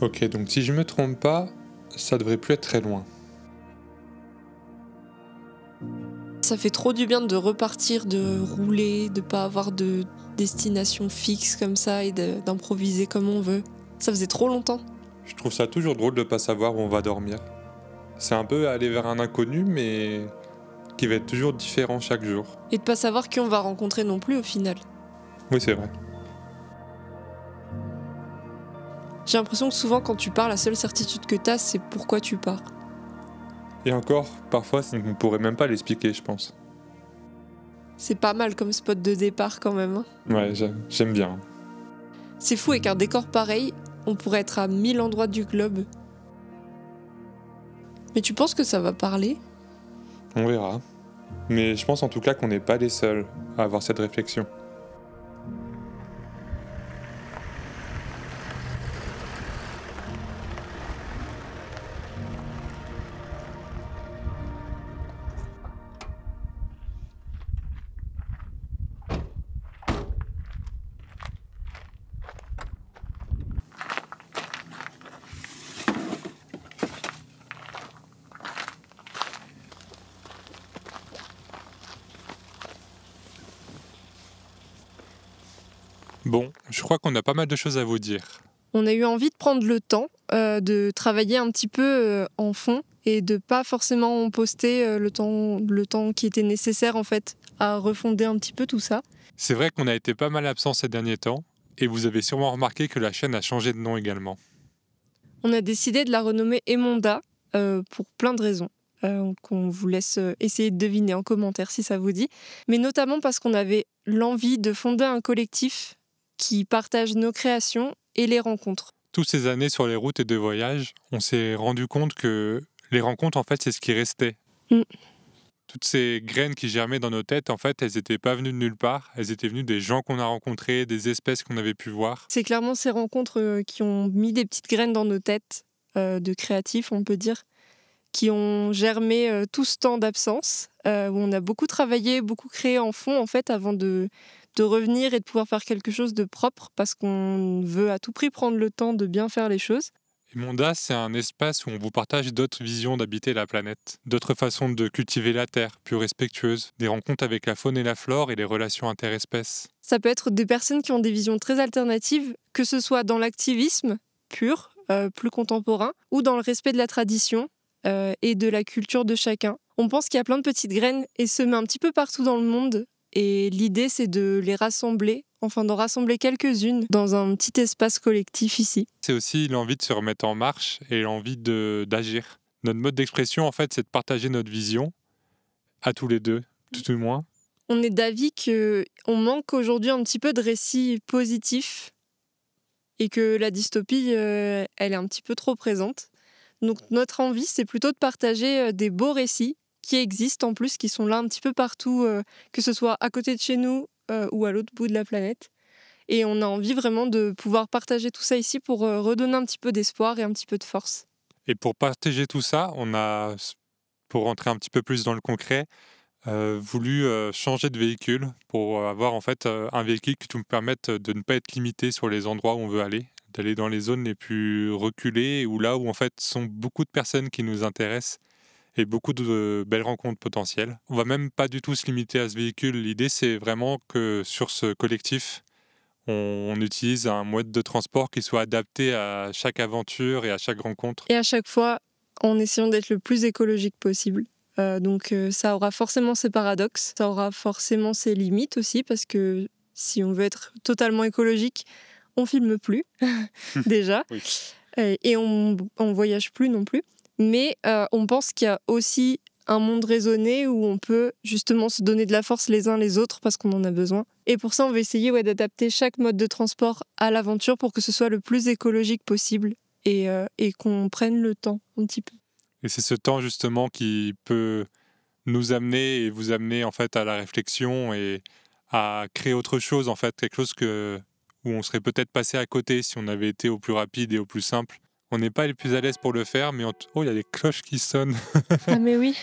Ok, donc si je me trompe pas, ça devrait plus être très loin. Ça fait trop du bien de repartir, de rouler, de pas avoir de destination fixe comme ça et d'improviser comme on veut. Ça faisait trop longtemps. Je trouve ça toujours drôle de pas savoir où on va dormir. C'est un peu aller vers un inconnu, mais qui va être toujours différent chaque jour. Et de pas savoir qui on va rencontrer non plus au final. Oui, c'est vrai. J'ai l'impression que souvent quand tu pars, la seule certitude que t'as, c'est pourquoi tu pars. Et encore, parfois, on ne pourrait même pas l'expliquer, je pense. C'est pas mal comme spot de départ quand même. Hein. Ouais, j'aime bien. C'est fou, avec un décor pareil, on pourrait être à 1000 endroits du globe. Mais tu penses que ça va parler ? On verra. Mais je pense en tout cas qu'on n'est pas les seuls à avoir cette réflexion. Bon, je crois qu'on a pas mal de choses à vous dire. On a eu envie de prendre le temps de travailler un petit peu en fond et de pas forcément poster le temps qui était nécessaire en fait à refonder un petit peu tout ça. C'est vrai qu'on a été pas mal absents ces derniers temps, et vous avez sûrement remarqué que la chaîne a changé de nom également. On a décidé de la renommer Emonda pour plein de raisons. Qu'on vous laisse essayer de deviner en commentaire si ça vous dit, mais notamment parce qu'on avait l'envie de fonder un collectif qui partage nos créations et les rencontres. Toutes ces années sur les routes et de voyage, on s'est rendu compte que les rencontres, en fait, c'est ce qui restait. Toutes ces graines qui germaient dans nos têtes, en fait, elles n'étaient pas venues de nulle part. Elles étaient venues des gens qu'on a rencontrés, des espèces qu'on avait pu voir. C'est clairement ces rencontres qui ont mis des petites graines dans nos têtes, de créatifs, on peut dire, qui ont germé tout ce temps d'absence, où on a beaucoup travaillé, beaucoup créé en fond, en fait, avant de revenir et de pouvoir faire quelque chose de propre, parce qu'on veut à tout prix prendre le temps de bien faire les choses. Et Monda, c'est un espace où on vous partage d'autres visions d'habiter la planète, d'autres façons de cultiver la terre, plus respectueuses, des rencontres avec la faune et la flore et les relations interespèces. Ça peut être des personnes qui ont des visions très alternatives, que ce soit dans l'activisme pur, plus contemporain, ou dans le respect de la tradition et de la culture de chacun. On pense qu'il y a plein de petites graines et semées un petit peu partout dans le monde, et l'idée c'est de les rassembler, enfin d'en rassembler quelques-unes dans un petit espace collectif ici. C'est aussi l'envie de se remettre en marche et l'envie d'agir. Notre mode d'expression, en fait, c'est de partager notre vision, à tous les deux, tout au moins. On est d'avis qu'on manque aujourd'hui un petit peu de récits positifs et que la dystopie, elle est un petit peu trop présente. Donc notre envie, c'est plutôt de partager des beaux récits qui existent en plus, qui sont là un petit peu partout, que ce soit à côté de chez nous ou à l'autre bout de la planète. Et on a envie vraiment de pouvoir partager tout ça ici pour redonner un petit peu d'espoir et un petit peu de force. Et pour partager tout ça, on a, pour rentrer un petit peu plus dans le concret, voulu changer de véhicule pour avoir en fait un véhicule qui nous permette de ne pas être limité sur les endroits où on veut aller, d'aller dans les zones les plus reculées ou là où en fait sont beaucoup de personnes qui nous intéressent et beaucoup de belles rencontres potentielles. On va même pas du tout se limiter à ce véhicule. L'idée c'est vraiment que sur ce collectif, on utilise un mode de transport qui soit adapté à chaque aventure et à chaque rencontre. Et à chaque fois, en essayant d'être le plus écologique possible. Donc ça aura forcément ses paradoxes, ça aura forcément ses limites aussi, parce que si on veut être totalement écologique, on filme plus, déjà, Oui. Et on voyage plus non plus. Mais on pense qu'il y a aussi un monde raisonné où on peut justement se donner de la force les uns les autres parce qu'on en a besoin. Et pour ça, on va essayer d'adapter chaque mode de transport à l'aventure pour que ce soit le plus écologique possible et qu'on prenne le temps un petit peu. Et c'est ce temps justement qui peut nous amener et vous amener en fait à la réflexion et à créer autre chose en fait, quelque chose où on serait peut-être passé à côté si on avait été au plus rapide et au plus simple. On n'est pas les plus à l'aise pour le faire, mais oh, il y a des cloches qui sonnent. Ah mais oui,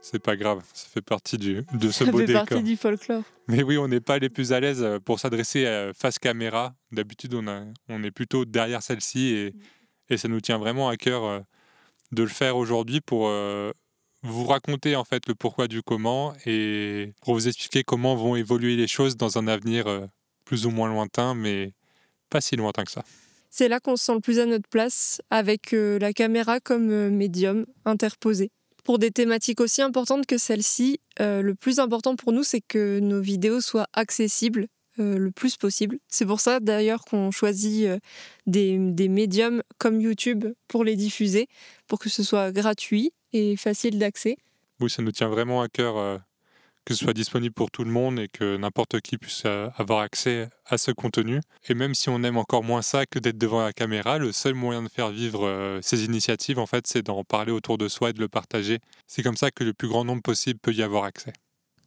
C'est pas grave, ça fait partie de ce ça beau fait décor. partie du folklore. Mais oui, on n'est pas les plus à l'aise pour s'adresser face caméra. D'habitude, on est plutôt derrière celle-ci Et ça nous tient vraiment à cœur de le faire aujourd'hui pour vous raconter en fait le pourquoi du comment et pour vous expliquer comment vont évoluer les choses dans un avenir plus ou moins lointain, mais pas si lointain que ça. C'est là qu'on se sent le plus à notre place, avec la caméra comme médium interposé. Pour des thématiques aussi importantes que celle-ci, le plus important pour nous, c'est que nos vidéos soient accessibles le plus possible. C'est pour ça d'ailleurs qu'on choisit des médiums comme YouTube pour les diffuser, pour que ce soit gratuit et facile d'accès. Oui, ça nous tient vraiment à cœur que ce soit disponible pour tout le monde et que n'importe qui puisse avoir accès à ce contenu. Et même si on aime encore moins ça que d'être devant la caméra, le seul moyen de faire vivre ces initiatives, en fait, c'est d'en parler autour de soi et de le partager. C'est comme ça que le plus grand nombre possible peut y avoir accès.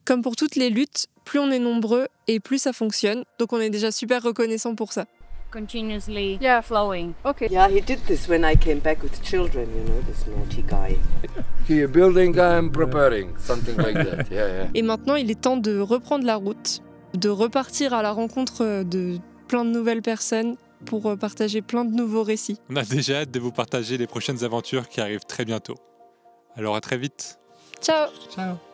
Comme pour toutes les luttes, plus on est nombreux et plus ça fonctionne. Donc on est déjà super reconnaissant pour ça. Continuously flowing. Okay. Yeah, he did this when I came back with children, you know, this naughty guy. Here, building, I'm preparing, something like that. Yeah. Et maintenant, il est temps de reprendre la route, de repartir à la rencontre de plein de nouvelles personnes pour partager plein de nouveaux récits. On a déjà hâte de vous partager les prochaines aventures qui arrivent très bientôt. Alors à très vite. Ciao! Ciao!